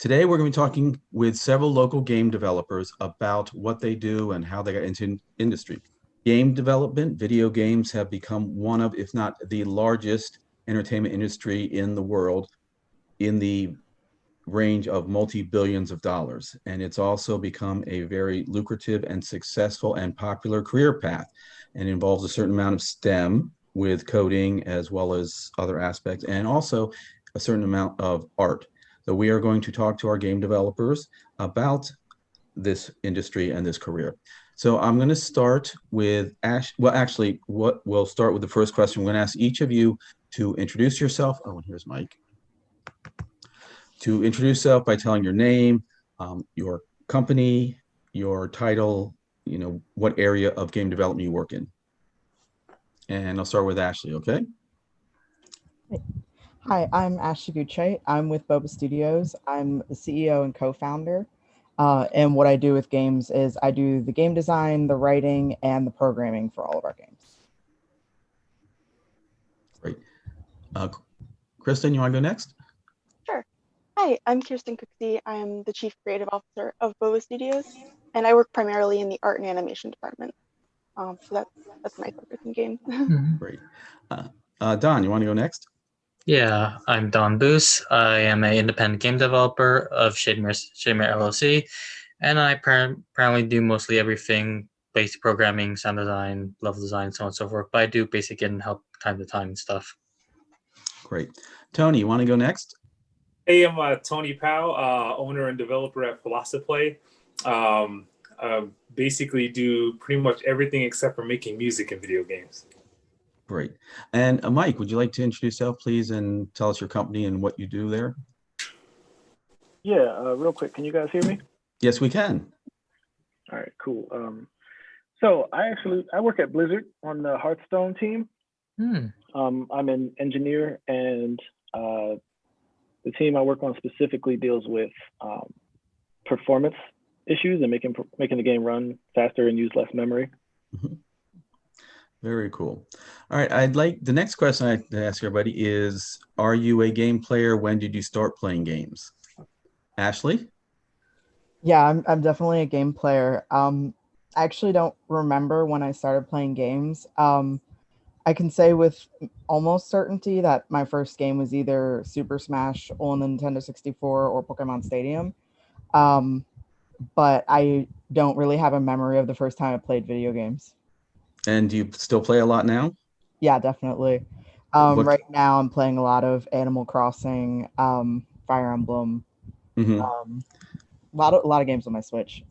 Today, we're going to be talking with several local game developers about what they do and how they got into industry. Game development, video games have become one of, if not the largest entertainment industry in the world, in the range of multi-billions of dollars. And it's also become a very lucrative and successful and popular career path, and involves a certain amount of STEM with coding as well as other aspects, and also a certain amount of art. So we are going to talk to our game developers about this industry and this career. So I'm going to start with Ash. Well, actually, we'll start with the first question. We're going to ask each of you to introduce yourself. Oh, and here's Mike. To introduce yourself by telling your name, your company, your title, what area of game development you work in. And I'll start with Ashley, okay? Hi, I'm Ashley Gucci. I'm with Boba Studios. I'm the CEO and co-founder. And what I do with games is I do the game design, the writing, and the programming for all of our games. Great. Kristen, you want to go next? Sure. Hi, I'm Kirsten Cooksey. I am the Chief Creative Officer of Boba Studios, and I work primarily in the art and animation department. So that's my focus in games. Great. Don, you want to go next? Yeah, I'm Don Boos. I am an independent game developer of Shademere LLC, and I primarily do mostly everything: basic programming, sound design, level design, so on and so forth. But I do basic and help time to time and stuff. Great. Tony, you want to go next? Hey, I'm Tony Powell, owner and developer at Philosophy. Basically do pretty much everything except for making music in video games. Great. And Mike, would you like to introduce yourself, please, and tell us your company and what you do there? Yeah, real quick, can you guys hear me? Yes, we can. All right, cool. So I work at Blizzard on the Hearthstone team. I'm an engineer, and the team I work on specifically deals with performance issues and making the game run faster and use less memory. Mm-hmm. Very cool. All right, the next question I ask everybody is, are you a game player? When did you start playing games? Ashley? Yeah, I'm definitely a game player. I actually don't remember when I started playing games. I can say with almost certainty that my first game was either Super Smash on the Nintendo 64 or Pokemon Stadium. But I don't really have a memory of the first time I played video games. And do you still play a lot now? Yeah, definitely. Right now I'm playing a lot of Animal Crossing, Fire Emblem, Mm-hmm. a lot of games on my Switch.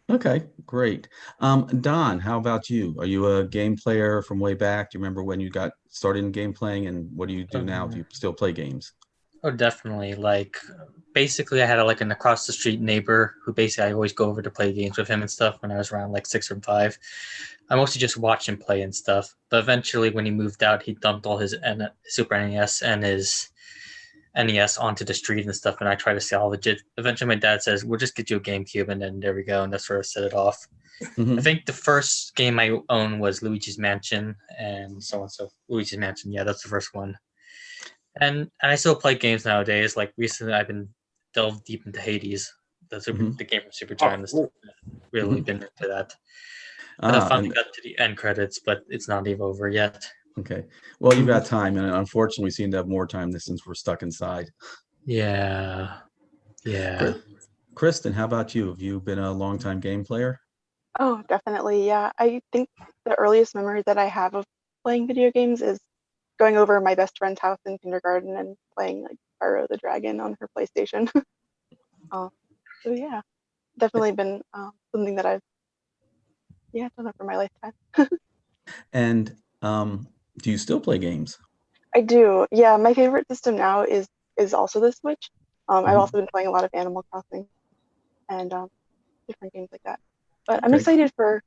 Okay, great. Don, how about you? Are you a game player from way back? Do you remember when you got started in game playing, and what do you do now? Do you still play games? Oh, definitely. Basically, I had an across the street neighbor who basically I always go over to play games with him and stuff when I was around 6 or 5. I mostly just watch him play and stuff. But eventually, when he moved out, he dumped all his Super NES and his NES onto the street and stuff, and I try to salvage it. Eventually, my dad says, "We'll just get you a GameCube," and then there we go, and that's where I set it off. Mm-hmm. I think the first game I owned was Luigi's Mansion, and so on. So Luigi's Mansion, yeah, that's the first one. And I still play games nowadays. Recently, I've been delved deep into Hades, the game from Super Giant. Really been into that. And I finally got to the end credits, but it's not even over yet. Okay. Well, you've got time, and unfortunately, we seem to have more time since we're stuck inside. Yeah. Kristen, how about you? Have you been a long-time game player? Oh, definitely. Yeah. I think the earliest memory that I have of playing video games is going over my best friend's house in kindergarten and playing Spyro the Dragon on her PlayStation. So yeah, definitely been something that I've done it for my lifetime. And do you still play games? I do. Yeah, my favorite system now is also the Switch. I've also been playing a lot of Animal Crossing and different games like that. But I'm excited to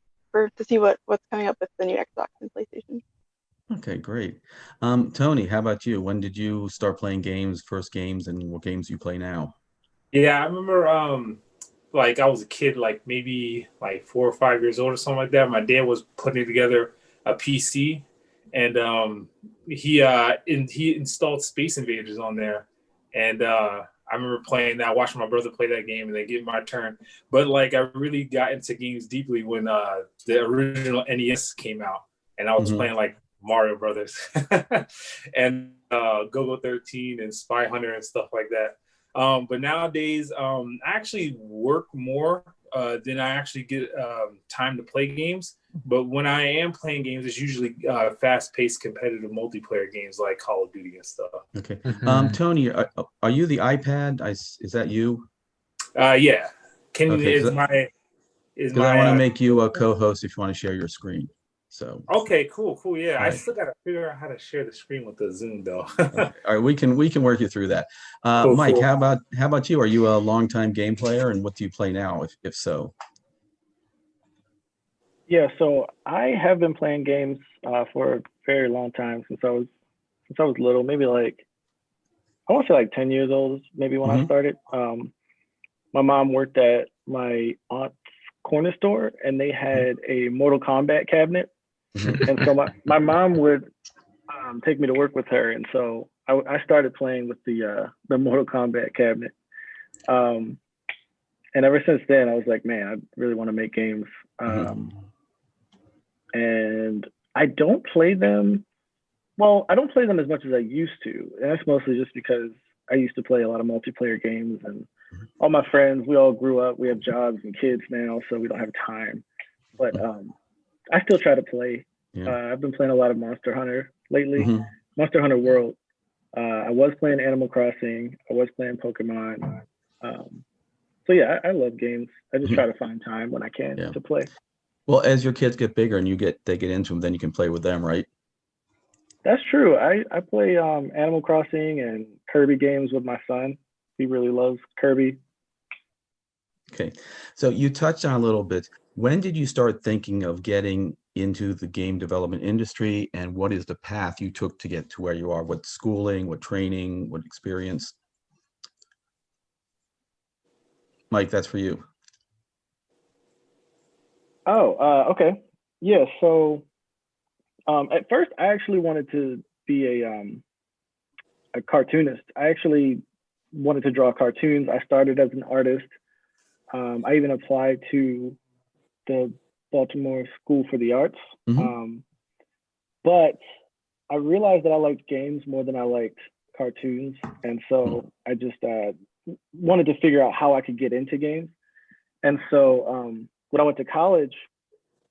see what's coming up with the new Xbox and PlayStation. Okay, great. Tony, how about you? When did you start playing games, first games, and what games you play now? Yeah, I remember I was a kid, maybe 4 or 5 years old or something like that. My dad was putting together a PC, and he installed Space Invaders on there. And I remember playing that, watching my brother play that game, and then getting my turn. But like, I really got into games deeply when the original NES came out, and I was playing like Mario Brothers and Go-Go 13 and Spy Hunter and stuff like that. But nowadays, I actually work more than I actually get time to play games. But when I am playing games, it's usually fast-paced competitive multiplayer games like Call of Duty and stuff. Okay. Tony, are you the iPad? Is that you? Yeah. Okay, Is my I want to make you a co-host if you want to share your screen. So okay, cool. Yeah, all I right. still gotta figure out how to share the screen with the Zoom though. Okay. All right, we can work you through that. Cool, Mike, cool. how about you? Are you a longtime game player, and what do you play now, if so? Yeah, so I have been playing games for a very long time since I was little, maybe like I want to say like 10 years old, maybe when I started. My mom worked at my aunt's corner store, and they had a Mortal Kombat cabinet. And so my mom would take me to work with her, and so I started playing with the Mortal Kombat cabinet. And ever since then, I was like, man, I really want to make games. And I don't play them. Well, I don't play them as much as I used to, and that's mostly just because I used to play a lot of multiplayer games, and all my friends, we all grew up, we have jobs and kids now, so we don't have time. But I still try to play. I've been playing a lot of Monster Hunter lately, Monster Hunter World. I was playing Animal Crossing. I was playing Pokemon. So yeah, I love games. I just try to find time when I can to play. Well, as your kids get bigger and they get into them, then you can play with them, right? That's true. I play Animal Crossing and Kirby games with my son. He really loves Kirby. Okay, so you touched on a little bit. When did you start thinking of getting into the game development industry, and what is the path you took to get to where you are? What schooling, what training, what experience? Mike, that's for you. Okay. Yeah, so at first I actually wanted to be a cartoonist. I actually wanted to draw cartoons. I started as an artist. I even applied to the Baltimore School for the Arts. But I realized that I liked games more than I liked cartoons. And so I just wanted to figure out how I could get into games. And so when I went to college,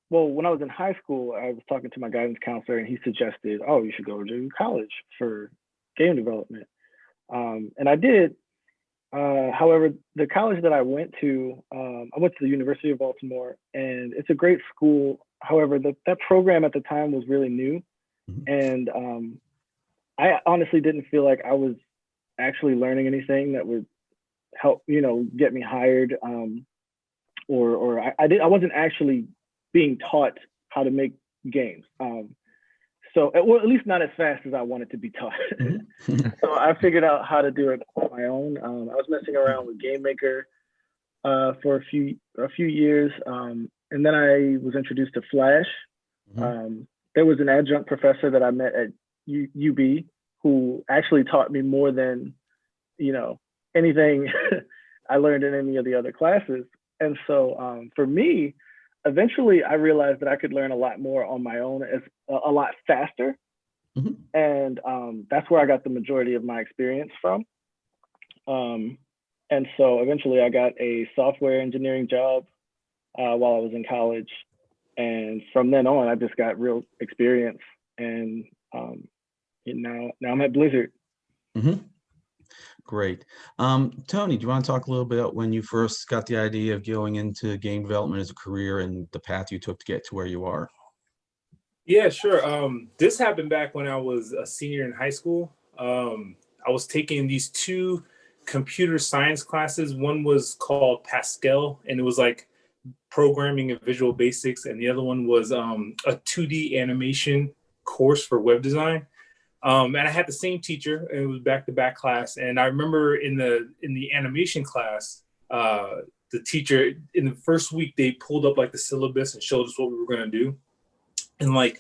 well, when I was in high school, I was talking to my guidance counselor, and he suggested, oh, you should go to college for game development. And I did. However, the college that I went to the University of Baltimore, and it's a great school. However, that program at the time was really new. And I honestly didn't feel like I was actually learning anything that would help, get me hired. Or I wasn't actually being taught how to make games. So, well, at least not as fast as I wanted to be taught. So I figured out how to do it on my own. I was messing around with Game Maker for a few years, and then I was introduced to Flash. There was an adjunct professor that I met at UB who actually taught me more than anything I learned in any of the other classes. And so for me, eventually I realized that I could learn a lot more on my own, a lot faster. And that's where I got the majority of my experience from. And so eventually I got a software engineering job while I was in college. And from then on, I just got real experience. And now I'm at Blizzard. Great. Tony, do you want to talk a little bit about when you first got the idea of going into game development as a career and the path you took to get to where you are? Yeah, sure. This happened back when I was a senior in high school. I was taking these two computer science classes. One was called Pascal, and it was like programming and visual basics. And the other one was a 2D animation course for web design. And I had the same teacher, and it was back-to-back class. And I remember in the animation class, the teacher in the first week, they pulled up like the syllabus and showed us what we were going to do. And like,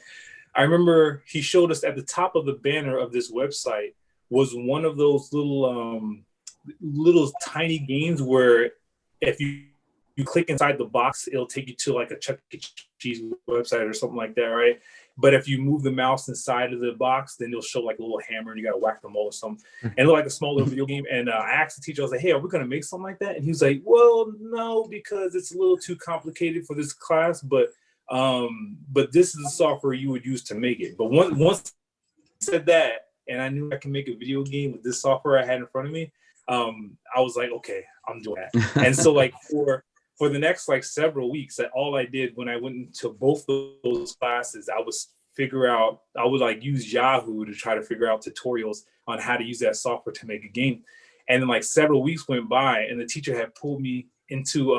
I remember he showed us at the top of the banner of this website was one of those little little tiny games where if you click inside the box, it'll take you to like a Chuck E. Cheese website or something like that, right? But if you move the mouse inside of the box, then it'll show like a little hammer and you got to whack them all or something. And it looked like a small little video game. And I asked the teacher, I was like, hey, are we going to make something like that? And he was like, well, no, because it's a little too complicated for this class. But this is the software you would use to make it. But once he said that, and I knew I can make a video game with this software I had in front of me, I was like, okay, I'm doing that. And so like for the next like several weeks, that all I did when I went into both of those classes, I would like use Yahoo to try to figure out tutorials on how to use that software to make a game. And then like several weeks went by, and the teacher had pulled me into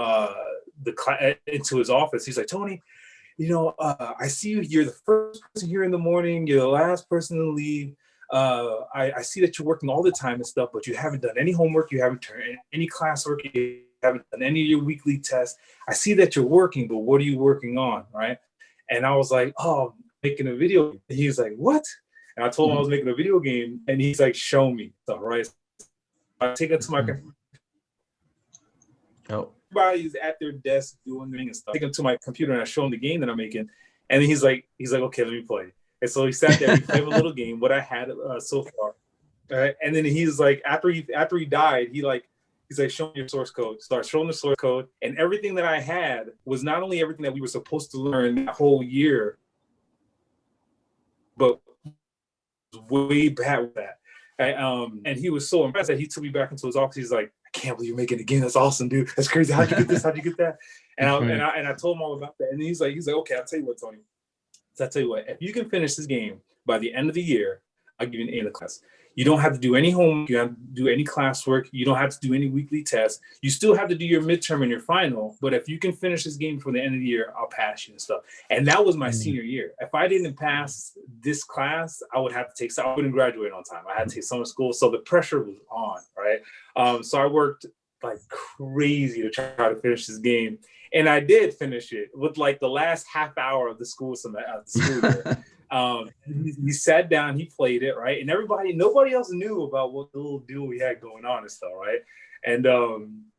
into his office. He's like, Tony, I see you're the first person here in the morning. You're the last person to leave. I see that you're working all the time and stuff, but you haven't done any homework. You haven't turned any classwork. You haven't done any of your weekly tests. I see that you're working, but what are you working on, right? And I was like, oh, making a video. And he was like, what? And I told him I was making a video game, and he's like, show me stuff, right? I take it to my computer. Oh. Everybody's at their desk doing things and stuff. I take him to my computer and I show him the game that I'm making. And then he's like, okay, let me play. And so he sat there, he played a little game, what I had so far. And then he's like, after he died, he's like, show me your source code. Start showing the source code. And everything that I had was not only everything that we were supposed to learn that whole year, but way back with that. And he was so impressed that he took me back into his office. He's like, I can't believe you're making a game. That's awesome, dude. That's crazy. How'd you get this? How'd you get that? And I told him all about that. And he's like, okay, I'll tell you what, Tony. So I'll tell you what, if you can finish this game by the end of the year, I'll give you an A in the class. You don't have to do any homework. You don't have to do any classwork. You don't have to do any weekly tests. You still have to do your midterm and your final. But if you can finish this game for the end of the year, I'll pass you and stuff. And that was my senior year. If I didn't pass this class, I would have to take, I wouldn't graduate on time. I had to take summer school. So the pressure was on, right? So I worked like crazy to try to finish this game. And I did finish it with like the last half hour of the school year. He sat down, he played it, right? And nobody else knew about what the little deal we had going on and stuff, right? And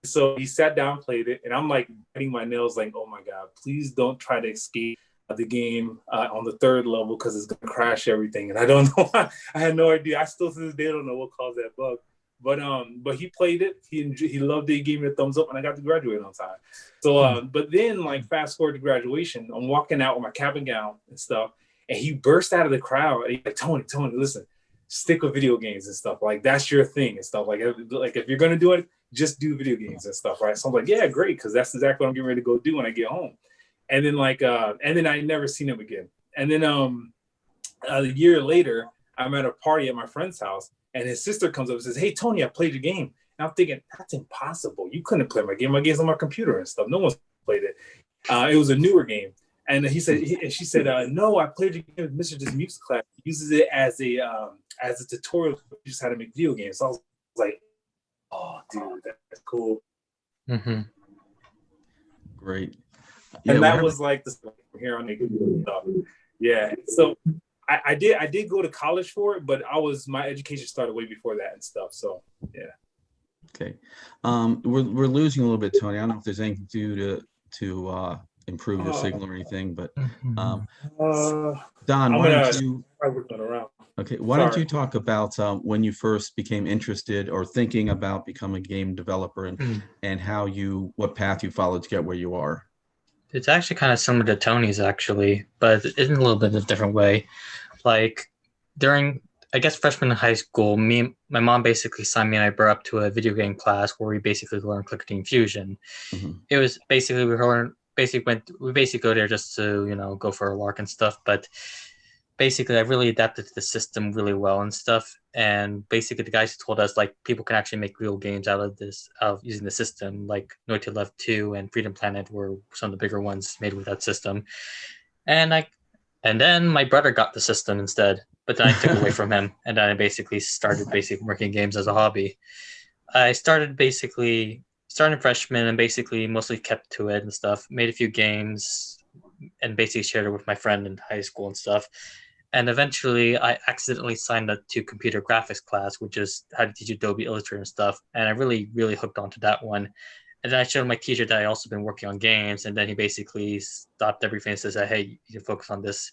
so he sat down, played it, and I'm like biting my nails like, oh my God, please don't try to escape the game on the third level because it's gonna crash everything. And I don't know, I had no idea. I still to this day don't know what caused that bug. But he played it. He loved it. He gave me a thumbs up, and I got to graduate on time. So, but then like fast forward to graduation, I'm walking out with my cap and gown and stuff, and he burst out of the crowd. And he's like, Tony, listen, stick with video games and stuff. Like that's your thing and stuff. Like if you're gonna do it, just do video games and stuff, right? So I'm like, yeah, great, because that's exactly what I'm getting ready to go do when I get home. And then I never seen him again. And then a year later, I'm at a party at my friend's house. And his sister comes up and says, hey, Tony, I played your game. And I'm thinking, that's impossible. You couldn't play my game. My game's on my computer and stuff. No one's played it. It was a newer game. And she said, no, I played your game with Mr. Dismuse's class. He uses it as a tutorial for just how to make video games. So I was like, oh, dude, that's cool. Mm-hmm. Great. And that was like the here on the stuff. Yeah. So I did go to college for it, but my education started way before that and stuff. So yeah. Okay. We're losing a little bit, Tony. I don't know if there's anything to do to improve your signal or anything, but Don, why don't you? Okay, why don't you talk about when you first became interested or thinking about becoming a game developer and what path you followed to get where you are? It's actually kind of similar to Tony's actually, but in a little bit of a different way. Like during, I guess, freshman in high school, my mom basically signed me and I brought up to a video game class where we basically learned Clicker Team Fusion. Mm-hmm. It was basically we basically go there just to go for a lark and stuff, but basically I really adapted to the system really well and stuff. And basically the guys told us like people can actually make real games out of using the system, like No to Left 2 and Freedom Planet were some of the bigger ones made with that system. And then my brother got the system instead, but then I took away from him. And then I basically started working games as a hobby. I started freshman and basically mostly kept to it and stuff, made a few games and basically shared it with my friend in high school and stuff. And eventually, I accidentally signed up to computer graphics class, which is how to teach Adobe Illustrator and stuff. And I really, really hooked onto that one. And then I showed my teacher that I also been working on games. And then he basically stopped everything and says, "Hey, you can focus on this."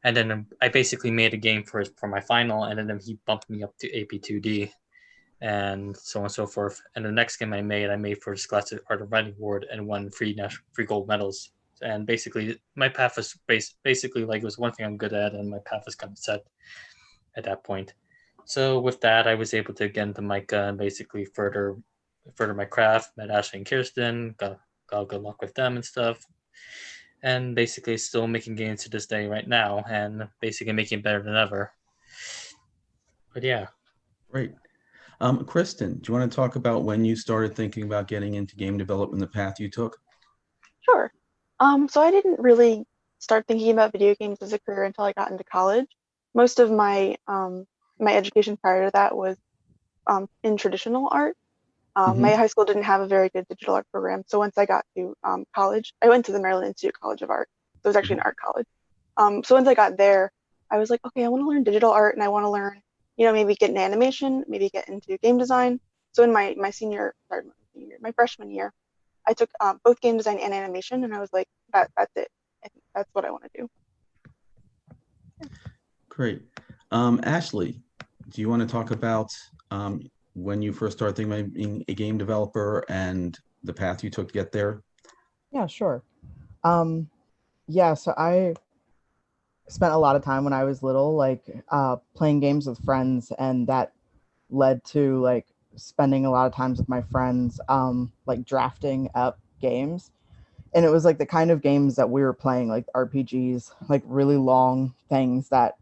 And then I basically made a game for my final. And then he bumped me up to AP2D and so on and so forth. And the next game I made for the Scholastic Art of Writing Award and won three gold medals. And basically, my path was basically like it was one thing I'm good at, and my path was kind of set at that point. So with that, I was able to get into Micah and basically further my craft. Met Ashley and Kirsten, got good luck with them and stuff, and basically still making games to this day right now, and basically making it better than ever. But yeah. Great. Kristen, do you want to talk about when you started thinking about getting into game development, the path you took? Sure. So I didn't really start thinking about video games as a career until I got into college. Most of my my education prior to that was in traditional art. My high school didn't have a very good digital art program, so once I got to college, I went to the Maryland Institute College of Art. So it was actually an art college. So once I got there, I was like, okay, I want to learn digital art, and I want to learn, maybe get into animation, maybe get into game design. So in my freshman year, I took both game design and animation, and I was like, that's it. I think that's what I want to do. Great. Ashley, do you want to talk about when you first started thinking about being a game developer and the path you took to get there? Yeah, sure. Yeah, so I spent a lot of time when I was little, like playing games with friends, and that led to like spending a lot of times with my friends, like drafting up games. And it was like the kind of games that we were playing, like RPGs, like really long things that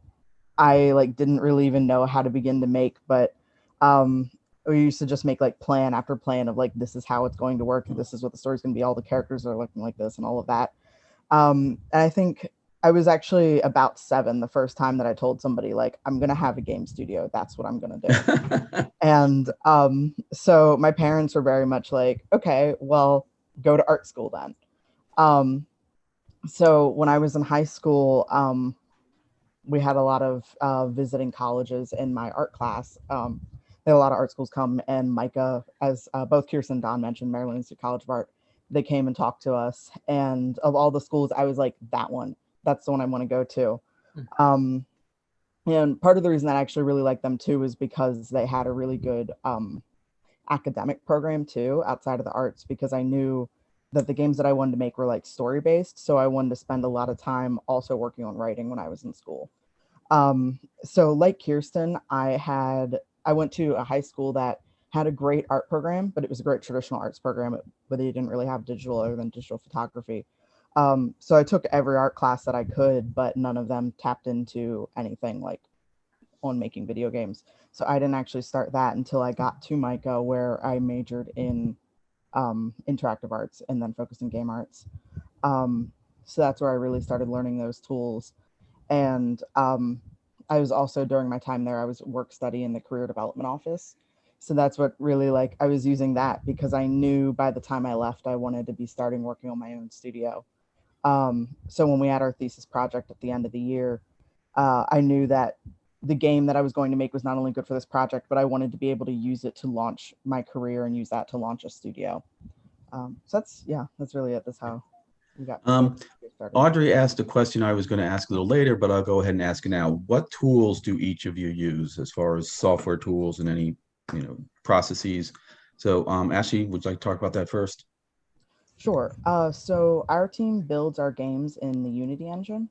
I like didn't really even know how to begin to make. But we used to just make like plan after plan of like, this is how it's going to work. This is what the story's going to be. All the characters are looking like this and all of that. And I think I was actually about 7 the first time that I told somebody like, I'm going to have a game studio. That's what I'm going to do. And so my parents were very much like, okay, well, go to art school then. So when I was in high school, we had a lot of visiting colleges in my art class. There had a lot of art schools come, and Micah, as both Kirsten and Don mentioned, Maryland Institute College of Art, they came and talked to us. And of all the schools, I was like, that one, that's the one I want to go to. And part of the reason that I actually really liked them too is because they had a really good academic program too, outside of the arts, because I knew that the games that I wanted to make were like story based. So I wanted to spend a lot of time also working on writing when I was in school. So like Kirsten, I went to a high school that had a great art program, but it was a great traditional arts program, but they didn't really have digital other than digital photography. So I took every art class that I could, but none of them tapped into anything like on making video games. So I didn't actually start that until I got to Micah, where I majored in interactive arts and then focused in game arts. So that's where I really started learning those tools. And I was also, during my time there, I was work study in the career development office. So that's what really like, I was using that because I knew by the time I left, I wanted to be starting working on my own studio. So when we had our thesis project at the end of the year, I knew that the game that I was going to make was not only good for this project, but I wanted to be able to use it to launch my career and use that to launch a studio. So that's really it. That's how we got started. Audrey asked a question I was going to ask a little later, but I'll go ahead and ask it now. What tools do each of you use as far as software tools and any processes? So Ashley, would you like to talk about that first? Sure. So our team builds our games in the Unity engine.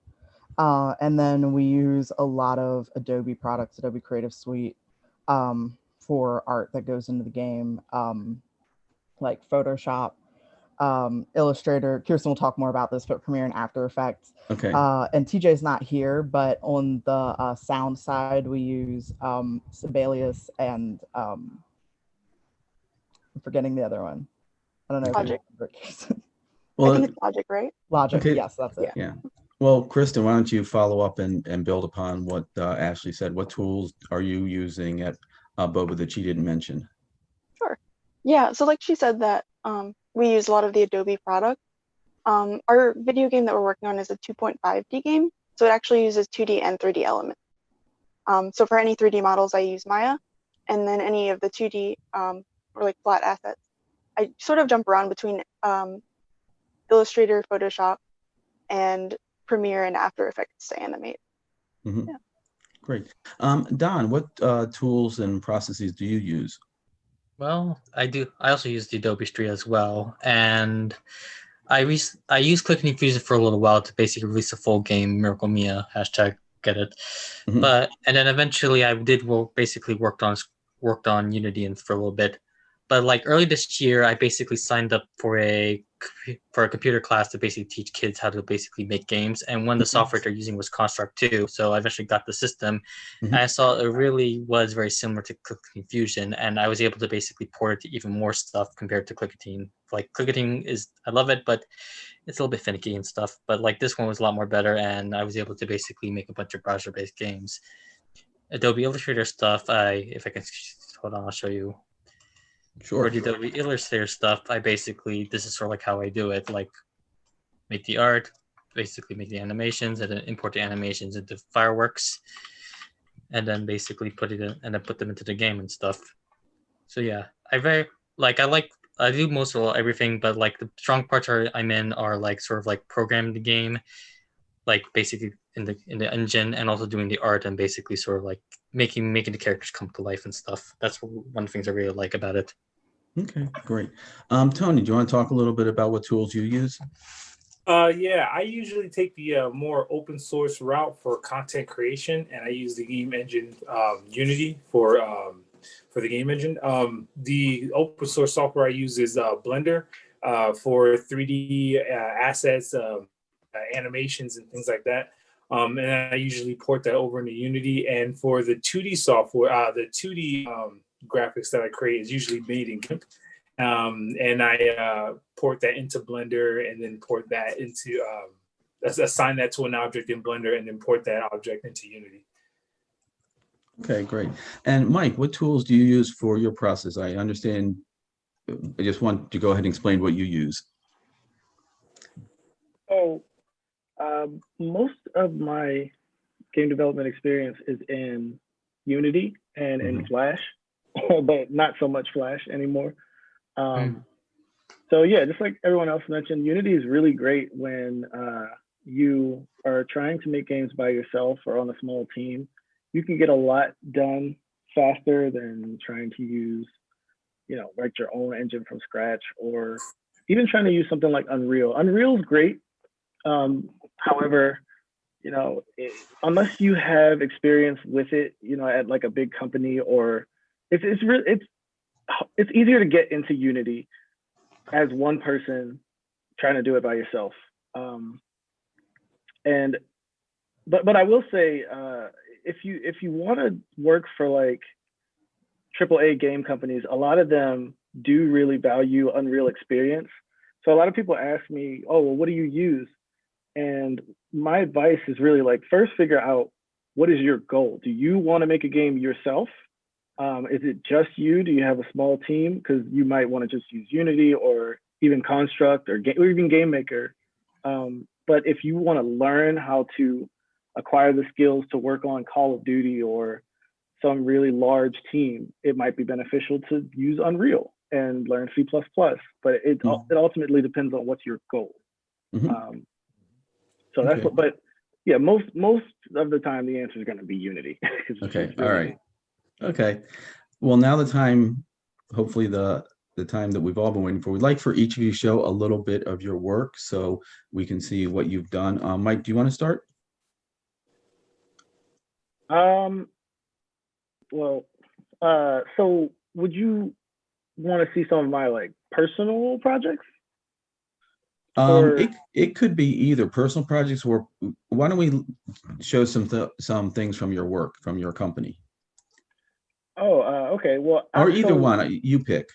And then we use a lot of Adobe products, Adobe Creative Suite, for art that goes into the game, like Photoshop, Illustrator. Kirsten will talk more about this, but Premiere and After Effects. Okay. And TJ's not here, but on the sound side, we use Sibelius and I'm forgetting the other one. I don't know. Logic. Well, I think it's Logic, right? Logic. Okay. Yes, that's it. Yeah. Well, Kristen, why don't you follow up and build upon what Ashley said? What tools are you using at Boba that she didn't mention? Sure. Yeah. So like she said that we use a lot of the Adobe products. Our video game that we're working on is a 2.5D game. So it actually uses 2D and 3D elements. So for any 3D models, I use Maya, and then any of the 2D or like flat assets, I sort of jump around between Illustrator, Photoshop, and Premiere and After Effects to animate. Mm-hmm. Yeah. Great. Don, what tools and processes do you use? Well, I do. I also use the Adobe Street as well, and I used Clicking Fusion for a little while to basically release a full game, Miracle Mia hashtag get it. Mm-hmm. And then eventually I did worked on Unity and for a little bit. But like early this year, I basically signed up for a computer class to basically teach kids how to basically make games. And one of the software they're using was Construct 2. So I eventually got the system. Mm-hmm. And I saw it really was very similar to Clicking Fusion. And I was able to basically port it to even more stuff compared to Clickating. Like Clickating I love it, but it's a little bit finicky and stuff. But like this one was a lot more better. And I was able to basically make a bunch of browser-based games. Adobe Illustrator stuff, if I can, hold on, I'll show you. Sure. For the Adobe Illustrator stuff, this is sort of like how I do it, like make the art, basically make the animations, and then import the animations into Fireworks, and then basically put them into the game and stuff. So yeah, I do most of everything, but like the strong parts I'm in are like sort of like programming the game, like basically in the engine, and also doing the art and basically sort of like making the characters come to life and stuff. That's one of the things I really like about it. Okay, great. Tony, do you want to talk a little bit about what tools you use? Yeah, I usually take the more open source route for content creation, and I use the game engine Unity for the game engine. The open source software I use is Blender for 3D assets, animations, and things like that. And I usually port that over into Unity. And for the 2D software, the 2D graphics that I create is usually made in GIMP. And I port that into Blender, and then port that into assign that to an object in Blender, and then port that object into Unity. Okay, great. And Mike, what tools do you use for your process? I understand. I just want to go ahead and explain what you use. Oh, most of my game development experience is in Unity and in Flash, but not so much Flash anymore. So yeah, just like everyone else mentioned, Unity is really great when you are trying to make games by yourself or on a small team. You can get a lot done faster than trying to use, write your own engine from scratch, or even trying to use something like Unreal. Unreal is great. However, unless you have experience with it, at like a big company, or it's easier to get into Unity as one person trying to do it by yourself. But I will say, if you want to work for like AAA game companies, a lot of them do really value Unreal experience. So a lot of people ask me, oh, well, what do you use? And my advice is really like, first figure out, what is your goal? Do you want to make a game yourself? Is it just you? Do you have a small team? Because you might want to just use Unity or even Construct or even Game Maker. But if you want to learn how to acquire the skills to work on Call of Duty or some really large team, it might be beneficial to use Unreal and learn C++. But it ultimately depends on what's your goal. So that's but yeah, most of the time the answer is going to be Unity. Okay, all right. Okay, well, now the time, hopefully the time that we've all been waiting for. We'd like for each of you to show a little bit of your work so we can see what you've done. Mike, do you want to start? Well, so would you want to see some of my like personal projects? It could be either personal projects, or why don't we show some things from your work, from your company? Oh, okay. Well, or either one, you pick.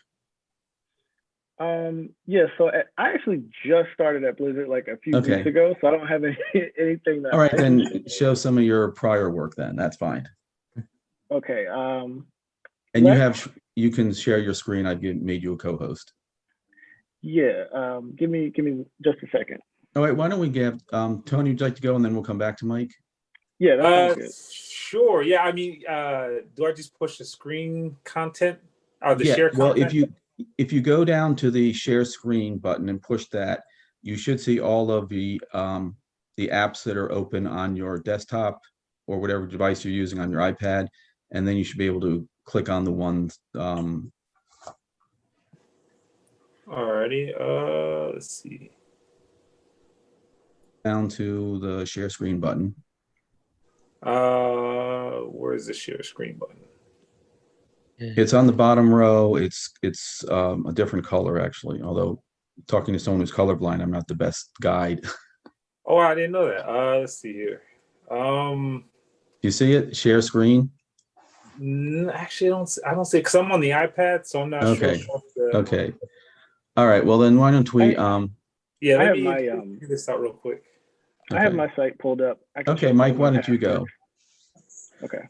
Yeah, so I actually just started at Blizzard like a few weeks ago, so I don't have anything that. All right, then show some of your prior work then. That's fine. Okay. And you can share your screen. I've made you a co-host. Yeah. Give me just a second. All right, why don't we get Tony, would you like to go and then we'll come back to Mike? Yeah, that sounds good. Sure. Yeah, I mean, do I just push the screen content or the Yeah, share well, content? if you go down to the share screen button and push that, you should see all of the apps that are open on your desktop or whatever device you're using on your iPad, and then you should be able to click on the ones. Alrighty. Let's see. Down to the share screen button. Where's the share screen button? It's on the bottom row. It's a different color actually. Although talking to someone who's colorblind, I'm not the best guide. Oh, I didn't know that. Let's see here. You see it? Share screen. Actually, I don't see because I'm on the iPad, so I'm not Okay. sure. Okay. All right. Well, then why don't we? Yeah, I let have me my figure this out real quick. I have my site pulled up. I can Okay, show Mike, all my why don't you go? passwords. Okay.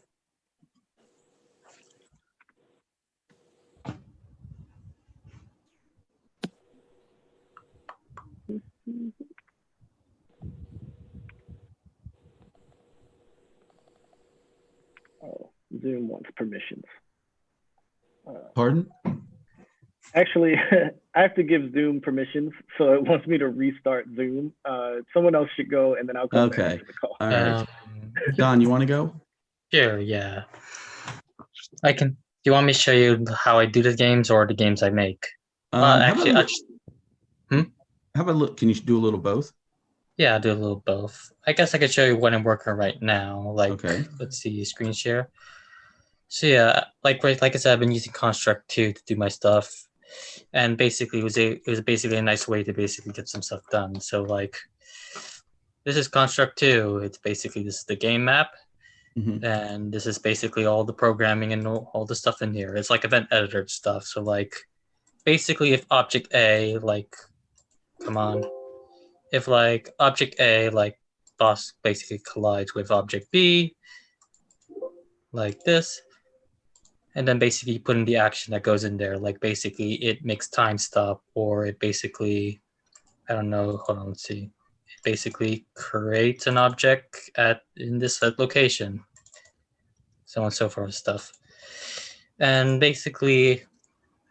Oh, Zoom wants permissions. Pardon? Actually, I have to give Zoom permissions, so it wants me to restart Zoom. Someone else should go, and then I'll come back Okay. to the call. All right. Don, you want to go? Sure, yeah. I can. Do you want me to show you how I do the games or the games I make? Actually, how about look? Can you do a little both? Yeah, I'll do a little both. I guess I could show you what I'm working on right now. Like, Okay. let's see, screen share. So yeah, like I said, I've been using Construct 2 to do my stuff, and basically it was basically a nice way to basically get some stuff done. So like, this is Construct 2. It's basically this is the game map, and this is basically all the programming and all the stuff in here. It's like event editor stuff. So like, basically, if object A, like, come on, if like object A, like boss basically collides with object B, like this, and then basically you put in the action that goes in there. Like basically it makes time stop, or it basically, I don't know, hold on, let's see. It basically creates an object in this location, so on and so forth stuff. And basically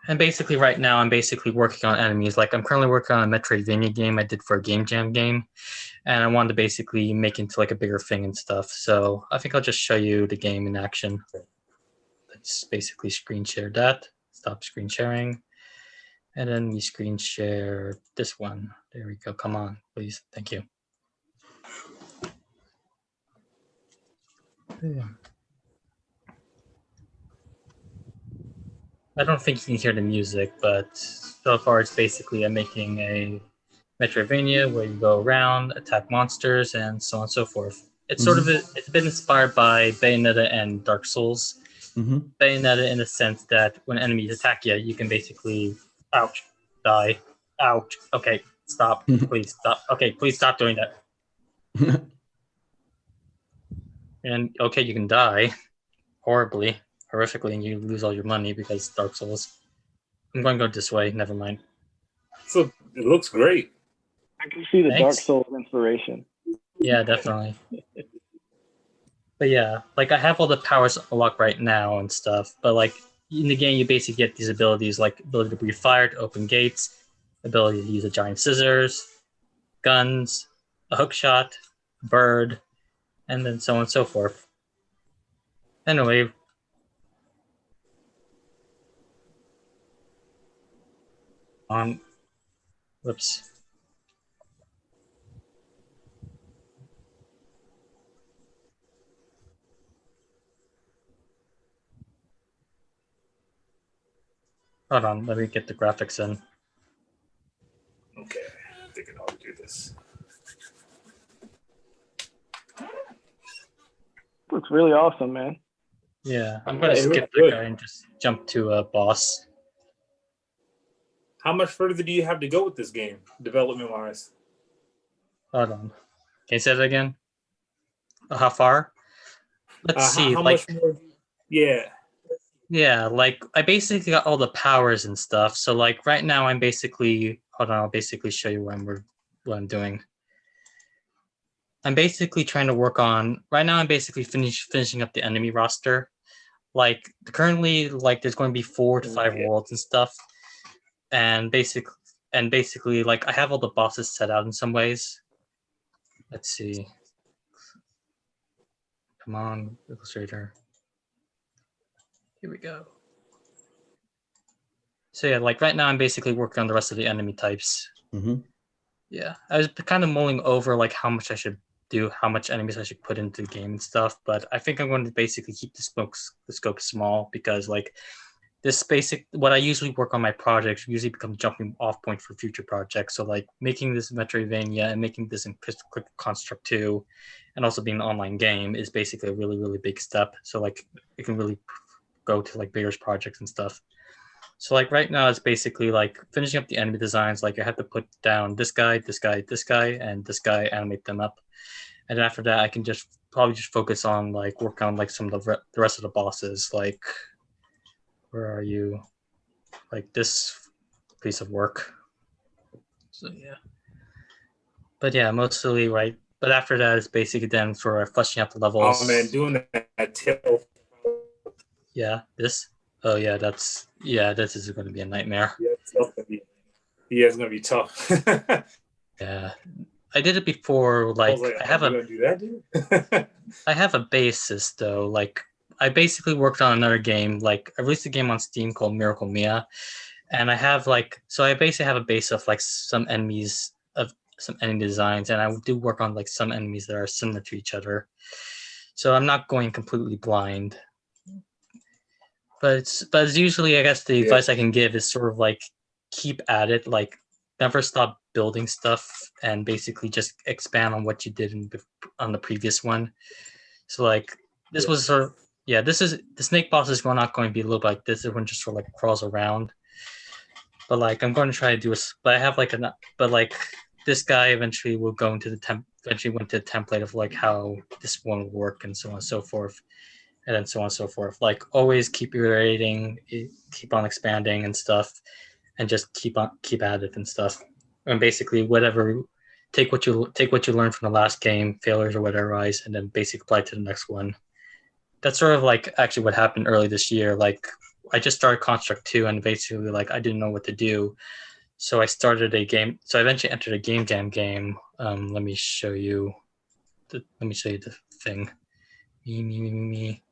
right now I'm basically working on enemies. Like I'm currently working on a Metroidvania game I did for a Game Jam game, and I wanted to basically make it into like a bigger thing and stuff. So I think I'll just show you the game in action. Let's basically screen share that. Stop screen sharing. And then we screen share this one. There we go. Come on, please. Thank you. Yeah. I don't think you can hear the music, but so far it's basically I'm making a Metroidvania where you go around, attack monsters, and so on and so forth. It's sort of it's been inspired by Bayonetta and Dark Souls. Bayonetta in the sense that when enemies attack you, you can basically, ouch, die, ouch. Okay, stop, please stop. Okay, please stop doing that. And okay, you can die horribly, horrifically, and you lose all your money because Dark Souls. I'm going to go this way. Never mind. So it looks great. I can see the Dark Souls inspiration. Yeah, definitely. But yeah, like I have all the powers unlocked right now and stuff. But like in the game, you basically get these abilities like ability to breathe fire, to open gates, ability to use a giant scissors, guns, a hook shot, bird, and then so on and so forth. Anyway. Whoops. Hold on, let me get the graphics in. Okay, I think I know how to do this. Looks really awesome, man. Yeah, I'm gonna skip the guy and just jump to a boss. How much further do you have to go with this game, development-wise? Hold on. Can you say that again? How far? Let's see. How much more? Yeah. Yeah, like I basically got all the powers and stuff. So like right now I'm basically, hold on, I'll basically show you what I'm doing. I'm basically trying to work on right now. I'm basically finishing up the enemy roster. Like currently, like there's going to be 4 to 5 worlds and stuff, and basically, like I have all the bosses set out in some ways. Let's see. Come on, Illustrator. Here we go. So yeah, like right now, I'm basically working on the rest of the enemy types. Mm-hmm. Yeah, I was kind of mulling over like how much I should do, how much enemies I should put into the game and stuff. But I think I'm going to basically keep the scope small because like this basic what I usually work on my projects usually becomes jumping off point for future projects. So like making this Metroidvania and making this in Quick Construct 2 and also being an online game is basically a really, really big step. So like it can really go to like bigger projects and stuff. So like right now it's basically like finishing up the enemy designs. Like I have to put down this guy, this guy, this guy, and this guy, animate them up. And then after that I can just probably just focus on like work on like some of the rest of the bosses. Like where are you? Like this piece of work. So yeah. But yeah, mostly right. But after that is basically then for fleshing out the levels. Oh man, doing that tilt. Yeah, this. Oh yeah, this is going to be a nightmare. Yeah, it's gonna be tough. Yeah, I did it before. Like I have gonna do that, dude? I have a basis though. Like I basically worked on another game. Like I released a game on Steam called Miracle Mia, and I have like so I basically have a base of like some enemy designs, and I do work on like some enemies that are similar to each other. So I'm not going completely blind. But it's usually I guess the advice I can give is sort of like keep at it, like never stop building stuff and basically just expand on what you did on the previous one. So like this was sort of this is the snake boss is not going to be a little bit like this. Everyone just sort of like crawls around. But like I'm going to try to do but I have like but like this guy eventually will go into eventually went to the template of like how this one will work and so on and so forth. And then so on and so forth. Like always keep iterating, keep on expanding and stuff, and just keep at it and stuff. And basically whatever take what you learned from the last game, failures or whatever rise, and then basically apply to the next one. That's sort of like actually what happened early this year. Like I just started Construct 2 and basically like I didn't know what to do. So I started a game. So I eventually entered a game jam game. Let me show you the thing. Me.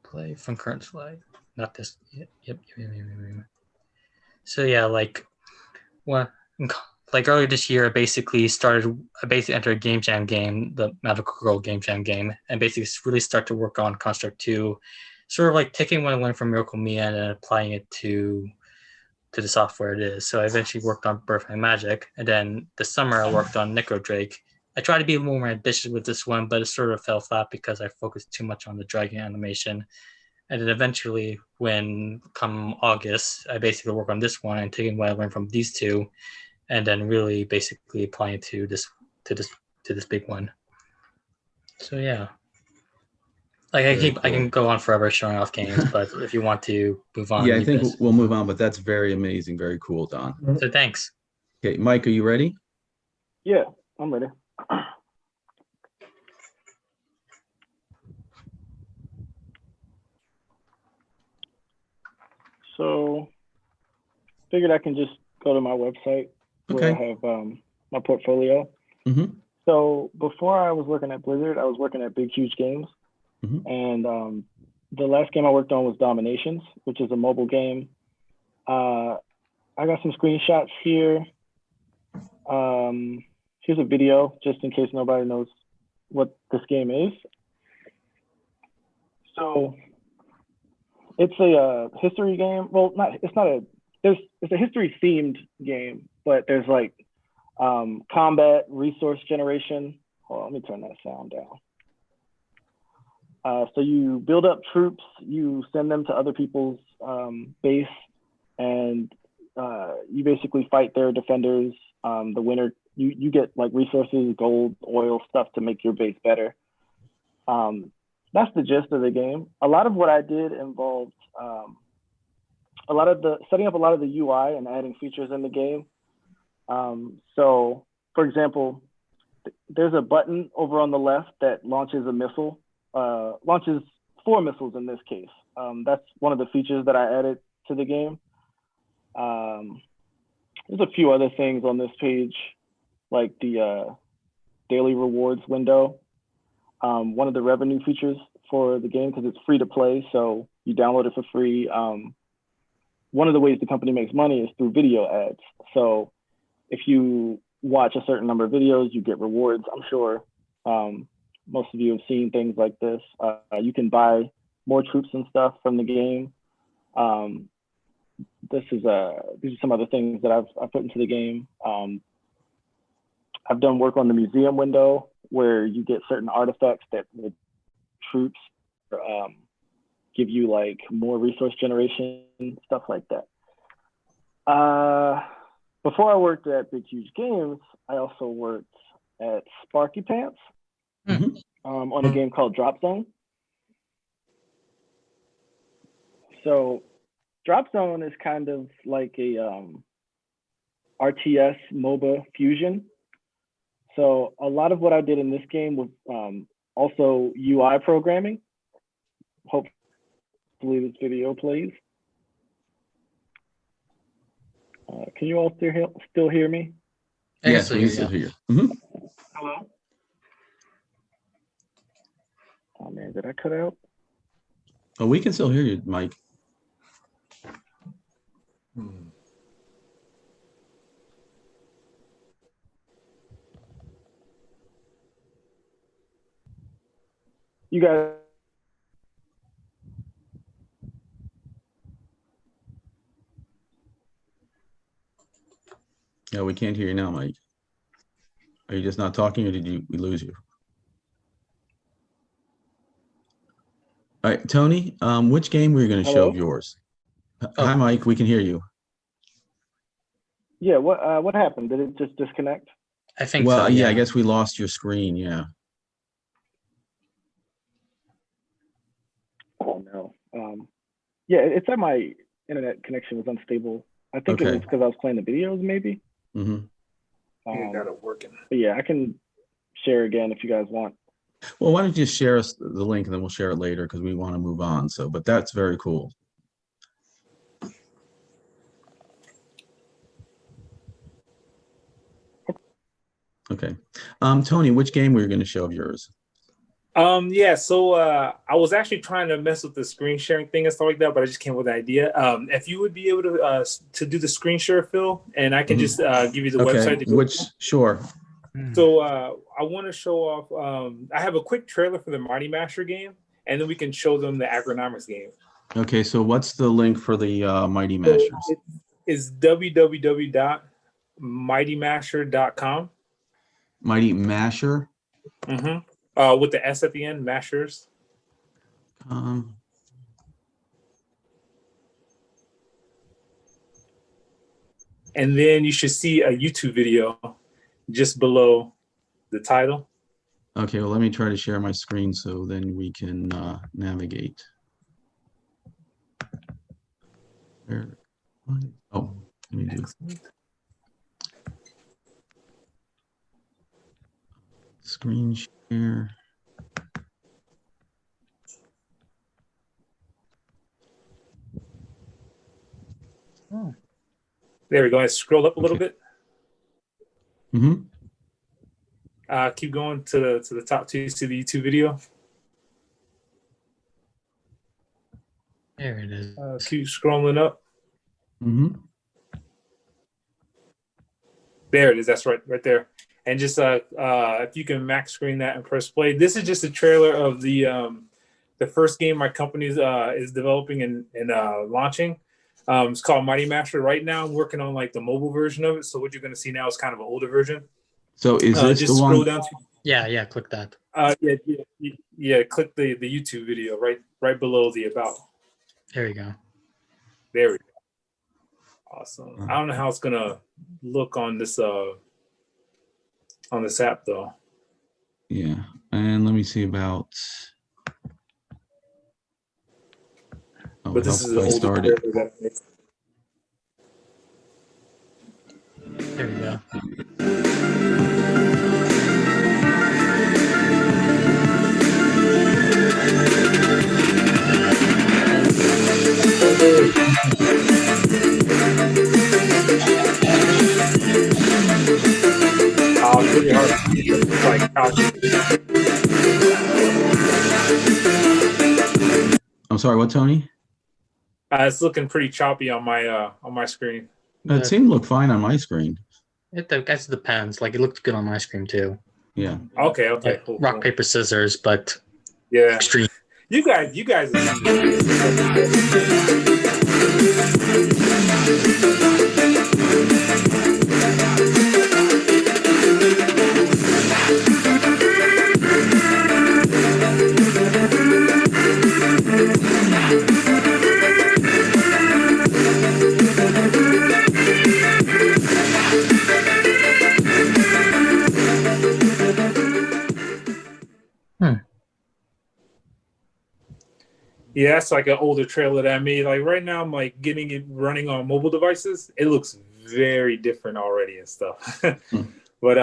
Play from current slide. Not this. Yep. So yeah, like earlier this year, I basically entered a game jam game, the Magical Girl game jam game, and basically really start to work on Construct 2, sort of like taking what I learned from Miracle Mia and applying it to the software it is. So I eventually worked on Birth by Magic, and then this summer I worked on Necro Drake. I tried to be a little more ambitious with this one, but it sort of fell flat because I focused too much on the dragon animation. And then eventually, when come August, I basically work on this one and taking what I learned from these two, and then really basically applying it to this big one. So yeah, like I can go on forever showing off games, but if you want to move on, I think we'll move on. But that's very amazing, very cool, Don. So thanks. Okay, Mike, are you ready? Yeah, I'm ready. So, figured I can just go to my website where I have my portfolio. Mm-hmm. So before I was working at Blizzard, I was working at Big Huge Games, and the last game I worked on was Dominations, which is a mobile game. I got some screenshots here. Here's a video, just in case nobody knows what this game is. So it's a history game. Well, it's a history themed game, but there's like combat, resource generation. Hold on, let me turn that sound down. So you build up troops, you send them to other people's base, and you basically fight their defenders. The winner, you get like resources, gold, oil, stuff to make your base better. That's the gist of the game. A lot of what I did involved setting up a lot of the UI and adding features in the game. So, for example, there's a button over on the left that launches a missile, launches 4 missiles in this case. That's one of the features that I added to the game. There's a few other things on this page, like the daily rewards window. One of the revenue features for the game, because it's free to play, so you download it for free. One of the ways the company makes money is through video ads. So if you watch a certain number of videos, you get rewards. I'm sure most of you have seen things like this. You can buy more troops and stuff from the game. These are some other things that I've put into the game. I've done work on the museum window where you get certain artifacts that the troops give you like more resource generation, stuff like that. Before I worked at Big Huge Games, I also worked at Sparky Pants on a game called Drop Zone. So Drop Zone is kind of like a RTS MOBA fusion. So a lot of what I did in this game was also UI programming. Hopefully this video plays. Can you all still hear me? Yes, we can still hear you. Hello? Oh man, did I cut out? Oh, we can still hear you, Mike. You guys. Yeah, we can't hear you now, Mike. Are you just not talking, or did we lose you? All right, Tony, which game were you going to show of yours? Hi, Mike, we can hear you. Yeah, what happened? Did it just disconnect? I think Well, so, yeah, I guess we lost your screen, yeah. Oh no. Yeah, it's that my internet connection was unstable. I think it was because I was playing the videos, maybe. You got it working. But yeah, I can share again if you guys want. Well, why don't you just share us the link and then we'll share it later because we want to move on. So, but that's very cool. Okay. Tony, which game were you going to show of yours? Yeah, so I was actually trying to mess with the screen sharing thing and stuff like that, but I just came with an idea. If you would be able to do the screen share, Phil, and I can just give you the website to go to. Sure. So I want to show off. I have a quick trailer for the Mighty Masher game, and then we can show them the Agronomics game. Okay, so what's the link for the Mighty Mashers? So it's www.mightymasher.com. Mighty Masher? With the S at the end, Mashers. And then you should see a YouTube video just below the title. Okay, well, let me try to share my screen so then we can navigate. Oh, let me do screen share. There we go. I scroll up a little bit. Mm-hmm. Keep going to the top till you see the YouTube video. There it is. Keep scrolling up. Mm-hmm. There it is. That's right there. And just if you can max screen that and press play. This is just a trailer of the first game my company is developing and launching. It's called Mighty Masher. Right now, I'm working on like the mobile version of it. So what you're going to see now is kind of an older version. So is this just the one? scroll down to Yeah, click that. Yeah. Click the YouTube video right below the about. There you go. There we go. Awesome. I don't know how it's gonna look on this app though. Yeah, and let me see about. But this is the older trailer that There you go. It's really hard. It's like I'm sorry, what, Tony? it's looking pretty choppy on my screen. It seemed to look fine on my screen. It guess it depends. Like it looked good on my screen too. Yeah. Okay. Like, Cool. rock paper scissors, but Yeah. extreme. You guys. Yeah, that's like an older trailer that I made. Like right now, I'm like getting it running on mobile devices. It looks very different already and stuff. But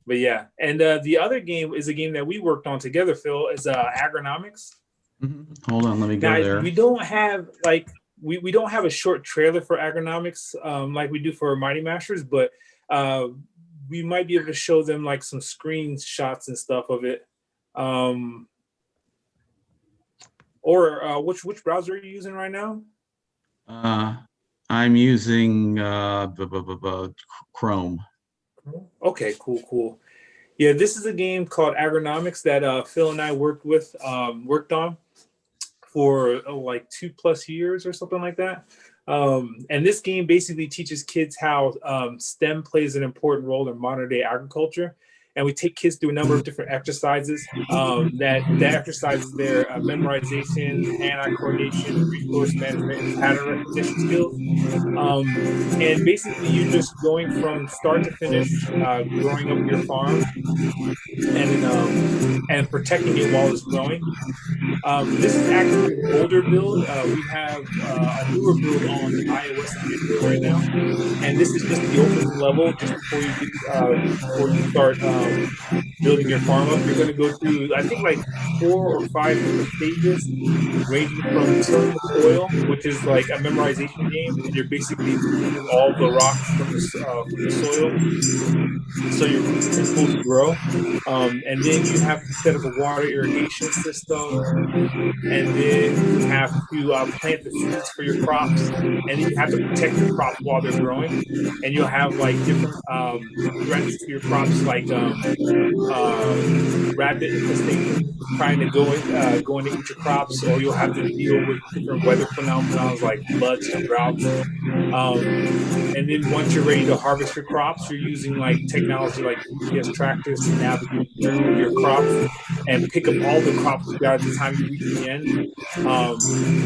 yeah. And the other game is a game that we worked on together, Phil, is Agronomics. Mm-hmm. Hold on, let me go Now, there. we don't have like we don't have a short trailer for Agronomics like we do for Mighty Masters, but we might be able to show them like some screenshots and stuff of it. Or which browser are you using right now? I'm using Chrome. Okay, cool. Yeah, this is a game called Agronomics that Phil and I worked on for like 2+ years or something like that. And this game basically teaches kids how STEM plays an important role in modern day agriculture. And we take kids through a number of different exercises that exercises their memorization, hand-eye coordination, resource management, and pattern recognition skills. And basically, you're just going from start to finish, growing up your farm, and protecting it while it's growing. This is actually an older build. We have a newer build on iOS and Android right now, and this is just the opening level. Just before you start building your farm up, you're going to go through, I think, like 4 or 5 different stages, ranging from tilling the soil, which is like a memorization game, and you're basically removing all the rocks from the soil, so your roots can fully grow. And then you have to set up a water irrigation system, and then you have to plant the seeds for your crops, and then you have to protect your crops while they're growing. And you'll have like different threats to your crops, like rabbit infestation trying to go into eat your crops, or you'll have to deal with different weather phenomena like floods and droughts. And then once you're ready to harvest your crops, you're using like technology like GPS tractors to navigate through your crops and pick up all the crops by the time you reach the end.